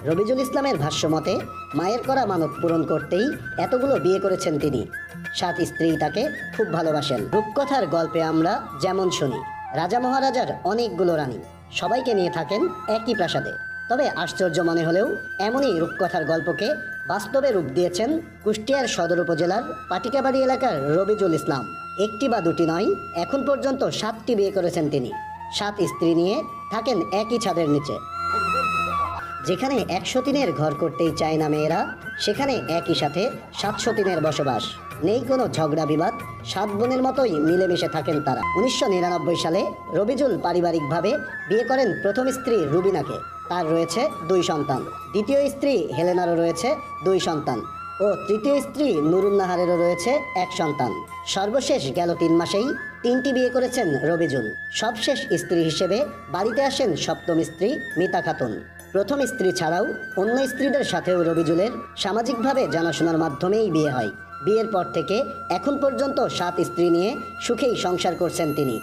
রবিজুল ইসলামের ভাষ্যমতে মায়ের করা মানত পূরণ করতেই এতগুলো বিয়ে করেছেন তিনি। 7 স্ত্রী তাকে খুব ভালোবাসেন। রূপকথার গল্পে আমরা যেমন শুনি, রাজা মহারাজার অনেকগুলো রানী, সবাইকে নিয়ে থাকেন একই প্রাসাদে। তবে আশ্চর্য মনে হলেও এমনই রূপকথার গল্পকে বাস্তবে রূপ দিয়েছেন কুষ্টিয়ার সদর উপজেলার পাটিকাবাড়ি এলাকার রবিজুল ইসলাম। একটি বা দুটি নয়, এখন পর্যন্ত 7টি বিয়ে করেছেন তিনি। 7 স্ত্রী নিয়ে থাকেন একই ছাদের নিচে। যেখানে 103-এর ঘর করতেই চায় না মেয়েরা, সেখানে একই সাথে 703-এর বসবাস। নেই কোনো ঝগড়া বিবাদ, 7 বোনের মতোই মিলেমিশে থাকেন তারা। 1999 সালে রবিজুল পারিবারিকভাবে বিয়ে করেন প্রথম স্ত্রী রুবিনাকে। তার রয়েছে 2 সন্তান। দ্বিতীয় স্ত্রী হেলেনারও রয়েছে 2 সন্তান ও তৃতীয় স্ত্রী নুরুন্নাহারেরও রয়েছে 1 সন্তান। সর্বশেষ গেল 3 মাসেই 3টি বিয়ে করেছেন রবিজুল। সবশেষ স্ত্রী হিসেবে বাড়িতে আসেন 7ম স্ত্রী মিতা খাতুন। প্রথম স্ত্রী ছাড়াও অন্য স্ত্রীদের সাথেও রবিজুলের সামাজিকভাবে জানাশোনার মাধ্যমেই বিয়ে হয়। বিয়ের পর থেকে এখন পর্যন্ত 7 স্ত্রী নিয়ে সুখেই সংসার করছেন তিনি।